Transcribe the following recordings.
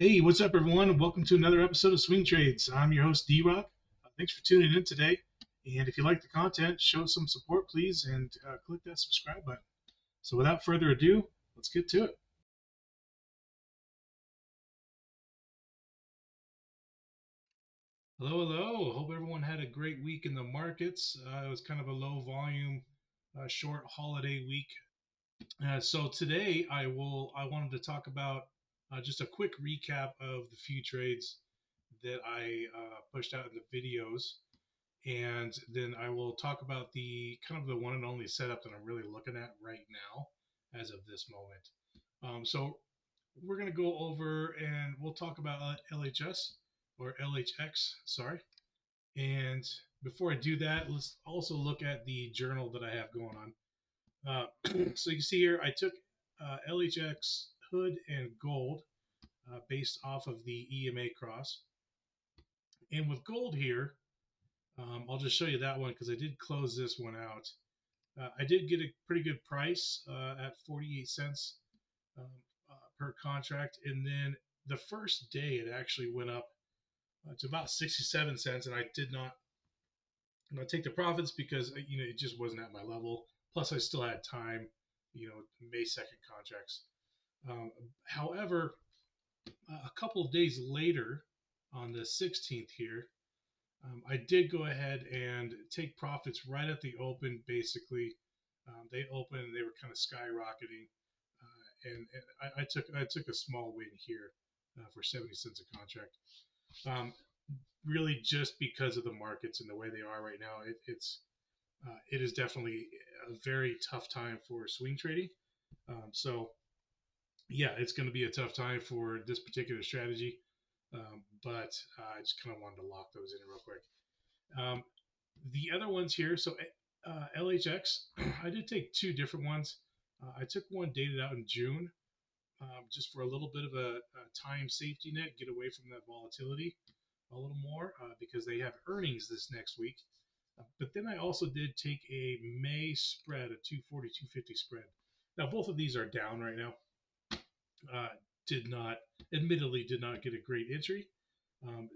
Hey, what's up, everyone? Welcome to another episode of Swing Trades. I'm your host, D-Rock. Thanks for tuning in today. And if you like the content, show some support, please, and click that subscribe button. So, without further ado, let's get to it. Hello, hello. Hope everyone had a great week in the markets. It was kind of a low volume, short holiday week. So today I wanted to talk about just a quick recap of the few trades that I pushed out in the videos, and then I will talk about the kind of the one and only setup that I'm really looking at right now as of this moment. So we're going to go over and we'll talk about LHS or LHX, sorry. And before I do that, let's also look at the journal that I have going on. So you can see here, I took LHX hood and gold based off of the EMA cross. And with gold here, I'll just show you that one because I did close this one out. I did get a pretty good price at 48 cents um, per contract. And then the first day it actually went up to about 67 cents. And I did not take the profits because, it just wasn't at my level. Plus, I still had time, May 2nd contracts. Um, However, a couple of days later, on the 16th here, I did go ahead and take profits right at the open. Basically, they opened and they were kind of skyrocketing, and I took a small win here for 70 cents a contract. Um, Really, just because of the markets and the way they are right now, it is definitely a very tough time for swing trading. So yeah, it's going to be a tough time for this particular strategy. But I just kind of wanted to lock those in real quick. Um, the other ones here, so LHX, I did take two different ones. I took one dated out in June, just for a little bit of a time safety net, get away from that volatility a little more because they have earnings this next week. But then I also did take a May spread, a 240, 250 spread. Now, both of these are down right now. Uh, admittedly, did not get a great entry. And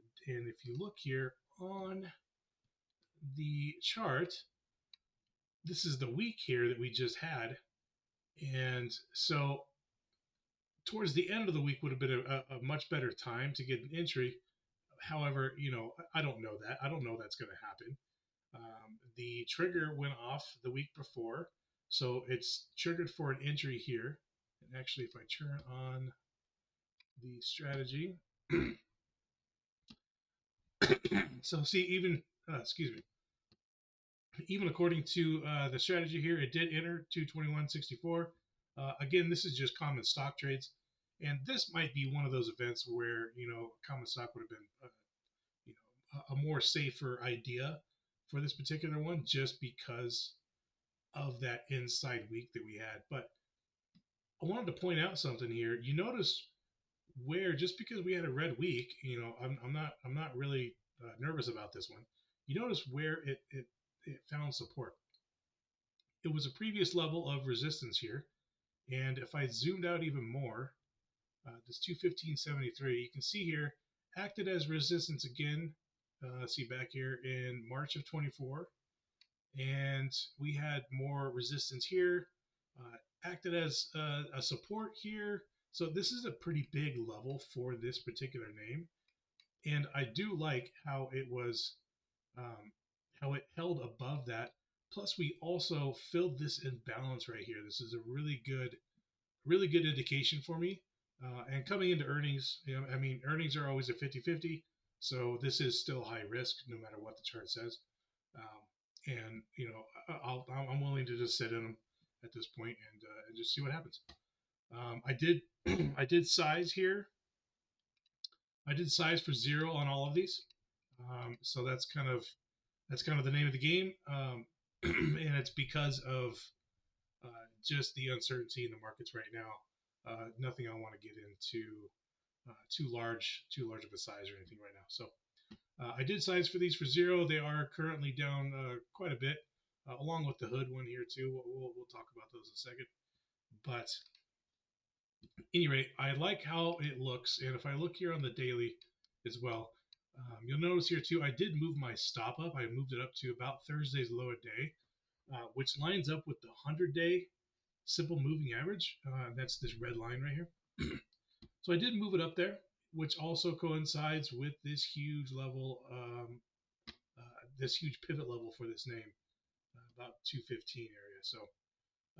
if you look here on the chart, this is the week here that we just had. And so towards the end of the week would have been a much better time to get an entry. However, I don't know that. I don't know that's going to happen. The trigger went off the week before, so it's triggered for an entry here. And actually, if I turn on the strategy, so see, excuse me, even according to the strategy here, it did enter 221.64. Again, this is just common stock trades, and this might be one of those events where common stock would have been a more safer idea for this particular one, just because of that inside week that we had. But I wanted to point out something here. You notice where just because we had a red week, I'm not really nervous about this one. You notice where it found support. It was a previous level of resistance here. And if I zoomed out even more, this 215.73, you can see here, acted as resistance again. See back here in March of 24. And we had more resistance here, acted as a support here. So this is a pretty big level for this particular name. And I do like um, how it held above that. Plus, we also filled this imbalance right here. This is a really good indication for me. And coming into earnings, earnings are always a 50-50. So this is still high risk no matter what the chart says. And I'm willing to just sit in them at this point and just see what happens. I did I did size here. I did size for 0 on all of these. So that's kind of the name of the game, and it's because of just the uncertainty in the markets right now. Nothing I want to get into too large of a size or anything right now. So I did size for these for 0. They are currently down quite a bit, along with the hood one here too. We'll talk about those in a second. But Any rate, I like how it looks, and if I look here on the daily as well, you'll notice here too, I did move my stop up. I moved it up to about Thursday's low a day, which lines up with the 100-day simple moving average. That's this red line right here. So I did move it up there, which also coincides with this huge level, this huge pivot level for this name, about 215 area. So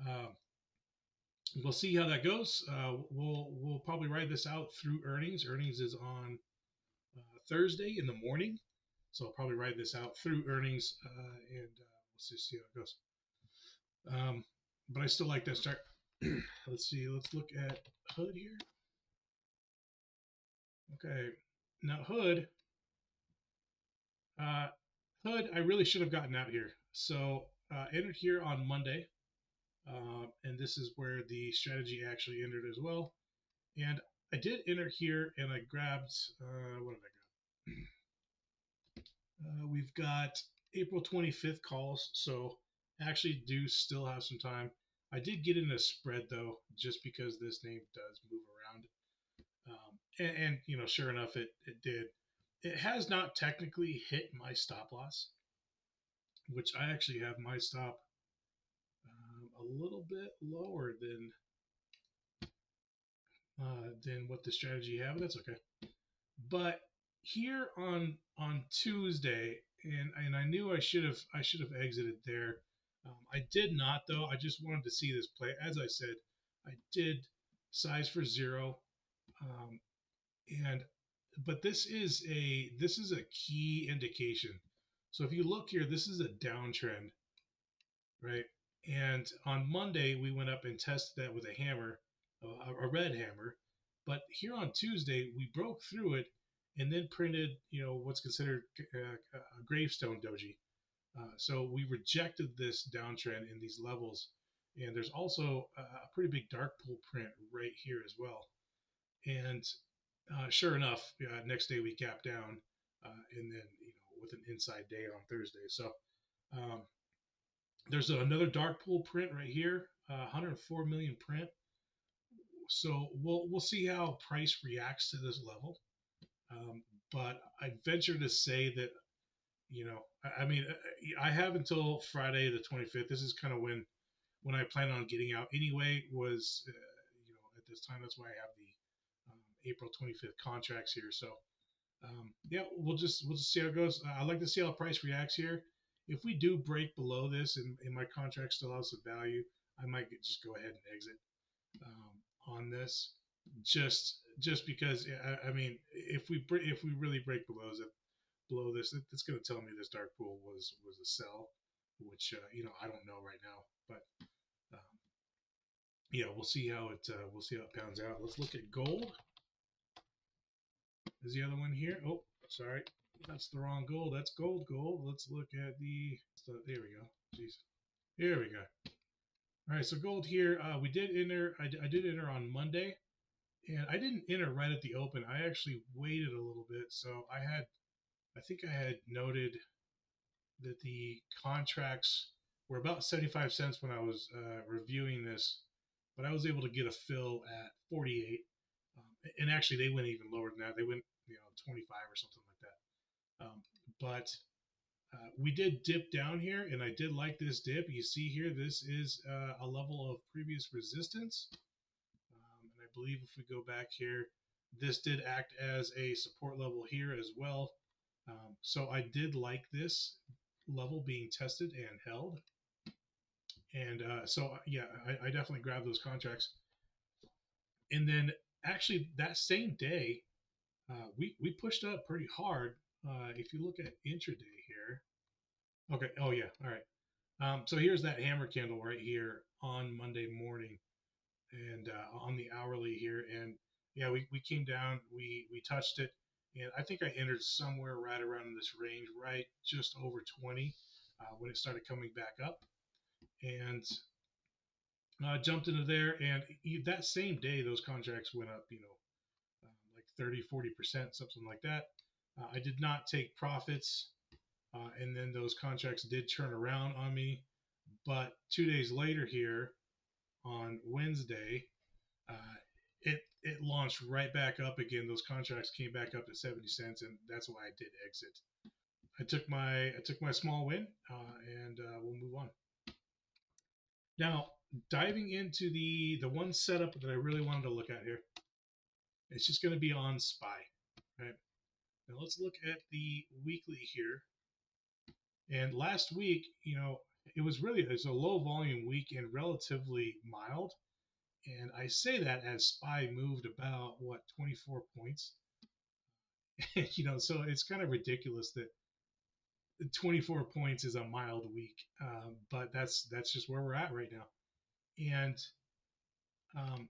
um, we'll see how that goes. We'll probably ride this out through earnings. Earnings is on Thursday in the morning, so I'll probably ride this out through earnings, and we'll just see how it goes. But I still like that start. Let's see. Let's look at Hood here. Okay, now uh, Hood, I really should have gotten out here. So entered here on Monday, and this is where the strategy actually entered as well. And I did enter here, and I grabbed what did I grab? We've got April 25th calls, so actually do still have some time. I did get in a spread though, just because this name does move around. And you know, sure enough, it did. It has not technically hit my stop loss, which I actually have my stop a little bit lower than what the strategy have. That's okay. But here on Tuesday, and I knew I should have exited there. I did not though. I just wanted to see this play. As I said, I did size for zero, um, and but this is a key indication. So if you look here, this is a downtrend, right? And on Monday we went up and tested that with a hammer, a red hammer. But here on Tuesday we broke through it and then printed, what's considered a gravestone doji. So we rejected this downtrend in these levels, and there's also a pretty big dark pool print right here as well. And sure enough, next day we gapped down, and then with an inside day on Thursday. So um, there's another dark pool print right here, 104 million print. So we'll see how price reacts to this level. Um, but I venture to say that I mean, I have until Friday the 25th. This is kind of when I plan on getting out anyway. Was at this time, that's why I have the April 25th contracts here. So yeah, we'll just see how it goes. I like to see how price reacts here. If we do break below this and my contract still has some value, I might just go ahead and exit on this. Just because I mean, if we really break below this, it's going to tell me this dark pool was a sell, which I don't know right now. But um, yeah, we'll see how it pans out. Let's look at gold. Is the other one here? Oh, sorry, that's the wrong gold. That's gold. Let's look at there we go. Jeez, here we go. All right, so gold here. We did enter. I did enter on Monday, and I didn't enter right at the open. I actually waited a little bit. So I think I had noted that the contracts were about 75 cents when I was reviewing this, but I was able to get a fill at 48. And actually, they went even lower than that. They went, 25 or something like that. But we did dip down here, and I did like this dip. You see here, this is a level of previous resistance. And I believe if we go back here, this did act as a support level here as well. So I did like this level being tested and held. And so, yeah, I definitely grabbed those contracts. And then actually that same day, we pushed up pretty hard. If you look at intraday here, okay, oh yeah, all right. So here's that hammer candle right here on Monday morning, and on the hourly here, and yeah, we came down, we touched it, and I think I entered somewhere right around this range, right just over 20, when it started coming back up, and jumped into there, and that same day those contracts went up, like 30-40%, something like that. I did not take profits, and then those contracts did turn around on me, but 2 days later here on Wednesday, uh, it launched right back up again. Those contracts came back up to 70 cents, and that's why I did exit. I took my small win, and we'll move on. Now, diving into the one setup that I really wanted to look at here, it's just going to be on SPY. Right now, let's look at the weekly here. And last week, it was a low volume week and relatively mild. And I say that as SPY moved about 24 points. So it's kind of ridiculous that 24 points is a mild week, but that's just where we're at right now. And um,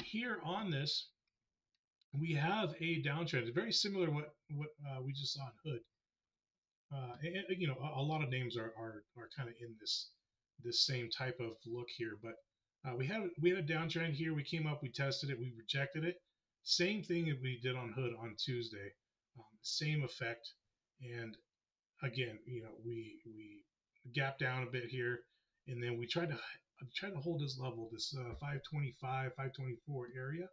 here on this, we have a downtrend. It's very similar to what we just saw in Hood. A lot of names are kind of in this same type of look here, but we had a downtrend here. We came up, we tested it, we rejected it. Same thing that we did on Hood on Tuesday, same effect. And again, we gap down a bit here, and then we tried to hold this level, this 525, 524 area.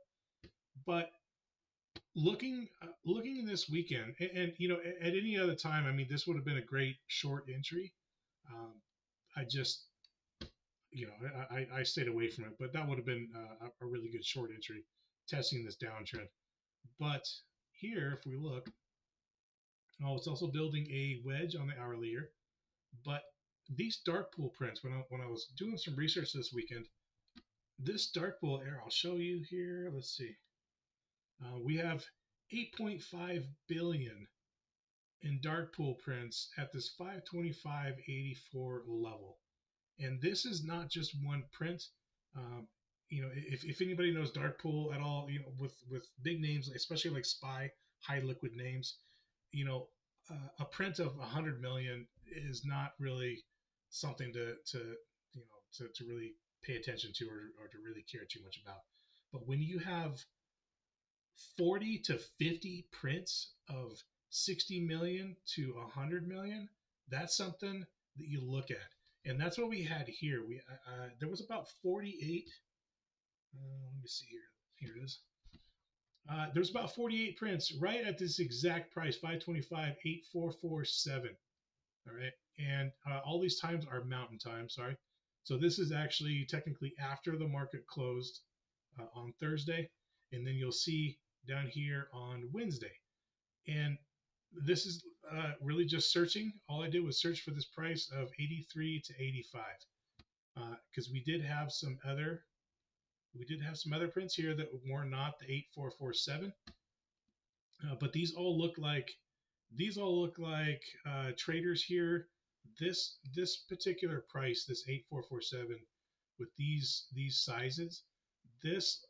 But looking this weekend, and at any other time, I mean, this would have been a great short entry. Um, I just I stayed away from it, but that would have been a really good short entry, testing this downtrend. But here, if we look, it's also building a wedge on the hourly here. But these dark pool prints, when I was doing some research this weekend, this dark pool here, I'll show you here. Let's see. We have 8.5 billion in dark pool prints at this 525.84 level. And this is not just one print. If anybody knows dark pool at all, with big names, especially like SPY, high liquid names, a print of 100 million is not really something to really pay attention to, or to really care too much about. But when you have 40 to 50 prints of 60 million to 100 million, that's something that you look at. And that's what we had here. There was about 48. Let me see here. Here it is. There's about 48 prints right at this exact price, 525.8447. All right, and all these times are mountain time. Sorry. So this is actually technically after the market closed on Thursday, and then you'll see down here on Wednesday. And this is really just searching. All I did was search for this price of 83 to 85, because we did have some other prints here that were not the 8447, but these all look like traders here. This particular price, this 8447, with these sizes, this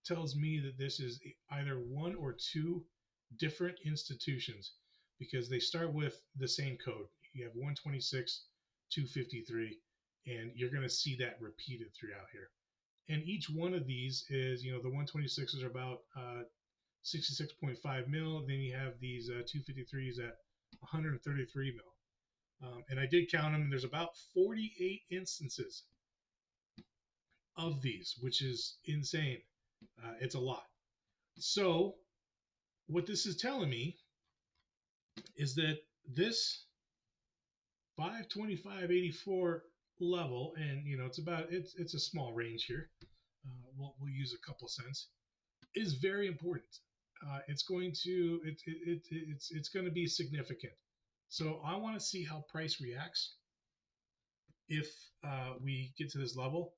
tells me that this is either one or two different institutions, because they start with the same code. You have 126, 253, and you're going to see that repeated throughout here. And each one of these is, the 126s are about 66.5 mil. Then you have these 253s at 133 mil. And I did count them, and there's about 48 instances of these, which is insane. It's a lot. So what this is telling me is that this 525.84 level, and it's a small range here. We'll use a couple cents, is very important. It's going to be significant. So I want to see how price reacts if we get to this level.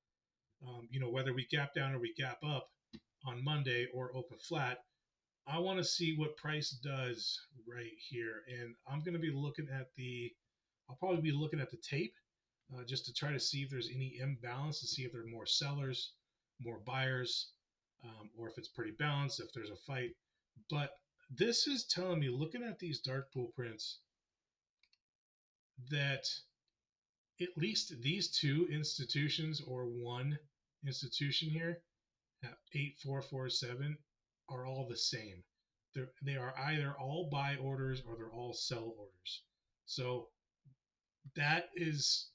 Whether we gap down or we gap up on Monday or open flat, I want to see what price does right here. And I'm going to be looking at I'll probably be looking at the tape, just to try to see if there's any imbalance, to see if there are more sellers, more buyers, or if it's pretty balanced, if there's a fight. But this is telling me, looking at these dark pool prints, that at least these two institutions, or one institution here, 8447, are all the same. They are either all buy orders or they're all sell orders. So that is,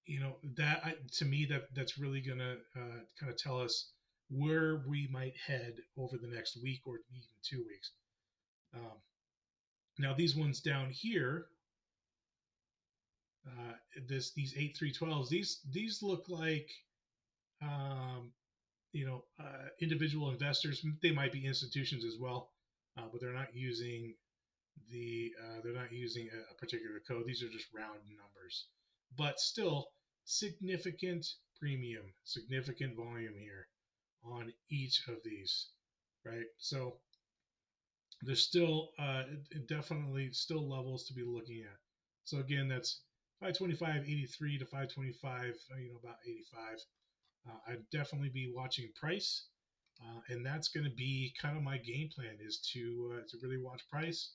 to me, that's really gonna kind of tell us where we might head over the next week or even 2 weeks. Um, Now these ones down here, these 8312s, these look like um, individual investors. They might be institutions as well, but they're not using a particular code. These are just round numbers, but still significant premium, significant volume here on each of these, right? So there's still definitely still levels to be looking at. So again, that's 525.83 to 525, about 85. I'd definitely be watching price, and that's going to be kind of my game plan is to really watch price,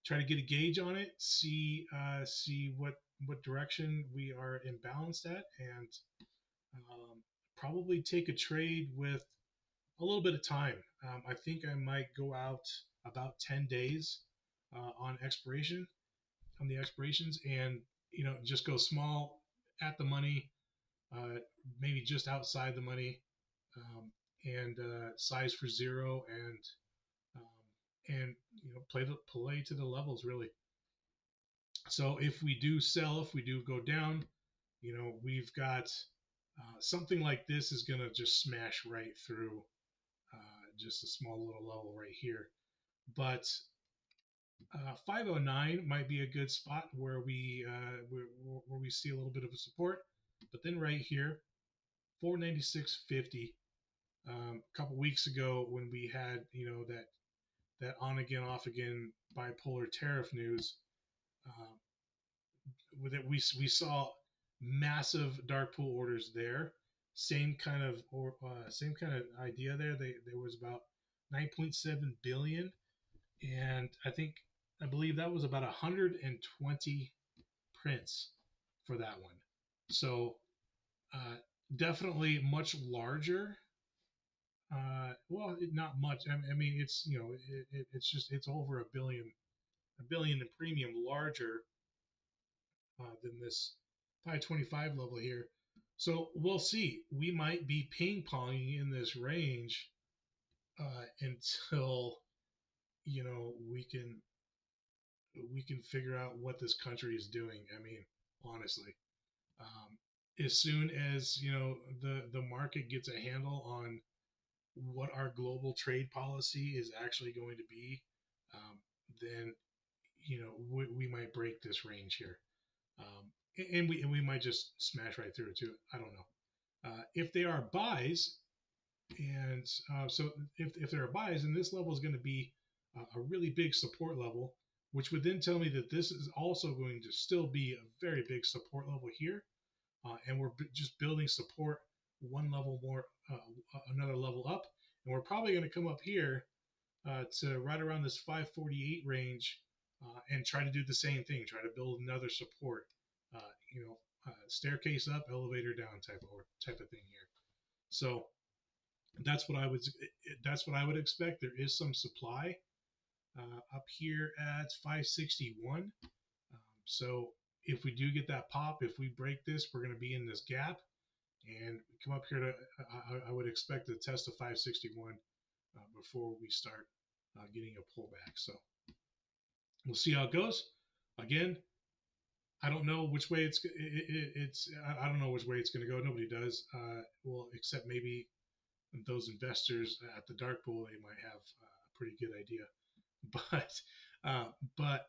try to get a gauge on it, see what direction we are imbalanced at, and probably take a trade with a little bit of time. I think I might go out about 10 days on expiration on the expirations, and just go small at the money, uh, maybe just outside the money, um, and size for zero, and play to the levels really. So if we do sell, if we do go down, we've got something like this is going to just smash right through just a small little level right here. But 509 might be a good spot where we see a little bit of a support. But then right here, 496.50. A couple weeks ago when we had that on again off again bipolar tariff news, uh, with it we saw massive dark pool orders there. Same kind of idea there. There was about 9.7 billion, and I believe that was about 120 prints for that one. So uh, definitely much larger. Well, not much. I mean, it's just it's over a billion in premium larger than this 525 level here. So we'll see. We might be ping ponging in this range until we can figure out what this country is doing. I mean, honestly, um, as soon as the market gets a handle on what our global trade policy is actually going to be, then we might break this range here, and we might just smash right through it too. I don't know. If they are buys, and so if there are buys, then this level is going to be a really big support level, which would then tell me that this is also going to still be a very big support level here, and we're just building support one level more, another level up, and we're probably going to come up here to right around this 548 range, and try to do the same thing, try to build another support, uh, staircase up, elevator down type of thing here. So that's what I would that's what I would expect. There is some supply up here at 561. So if we do get that pop, if we break this, we're going to be in this gap, and come up here to. I would expect to test the 561 before we start getting a pullback. So we'll see how it goes. Again, I don't know which way it's. I don't know which way it's going to go. Nobody does. Well, except maybe those investors at the dark pool, they might have a pretty good idea. But uh, but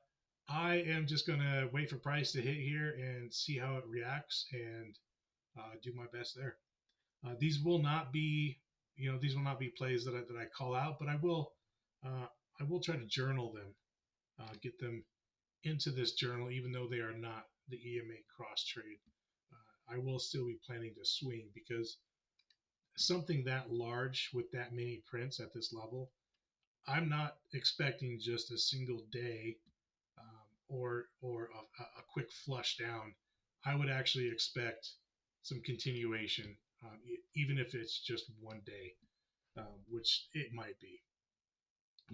I am just gonna wait for price to hit here and see how it reacts, and do my best there. These will not be these will not be plays that I call out, but uh, I will try to journal them, get them into this journal, even though they are not the EMA cross trade. I will still be planning to swing because something that large with that many prints at this level, I'm not expecting just a single day, or a quick flush down. I would actually expect some continuation, even if it's just one day, which it might be.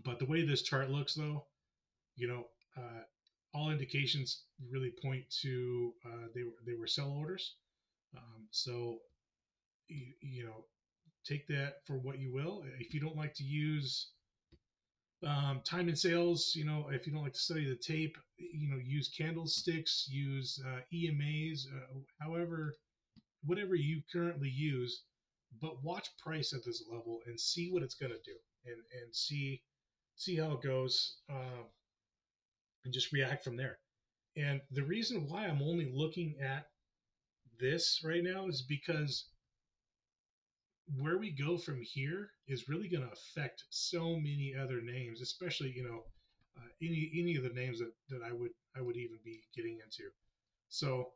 But the way this chart looks, though, you know, uh, all indications really point to they were sell orders. So you know take that for what you will. If you don't like to use time and sales, if you don't like to study the tape, use candlesticks, use EMAs, however, whatever you currently use, but watch price at this level and see what it's going to do, and see how it goes, and just react from there. And the reason why I'm only looking at this right now is because where we go from here is really going to affect so many other names, especially any of the names that I would even be getting into. So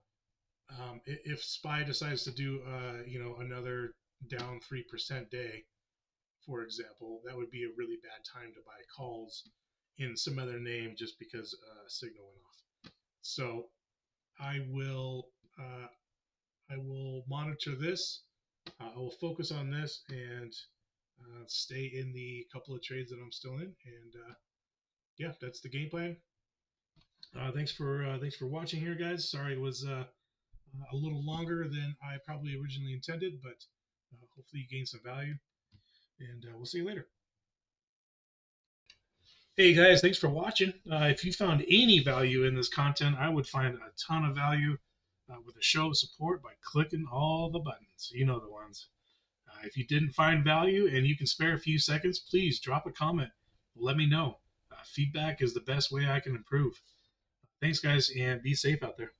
if Spy decides to do another down 3% day, for example, that would be a really bad time to buy calls in some other name just because signal went off. So I will uh, I will monitor this. I will focus on this and stay in the couple of trades that I'm still in. And yeah, that's the game plan. Thanks for watching here, guys. Sorry it was a little longer than I probably originally intended, but hopefully you gained some value. And we'll see you later. Hey guys, thanks for watching. If you found any value in this content, I would find a ton of value with a show of support by clicking all the buttons. You know the ones. If you didn't find value and you can spare a few seconds, please drop a comment. Let me know. Feedback is the best way I can improve. Thanks, guys, and be safe out there.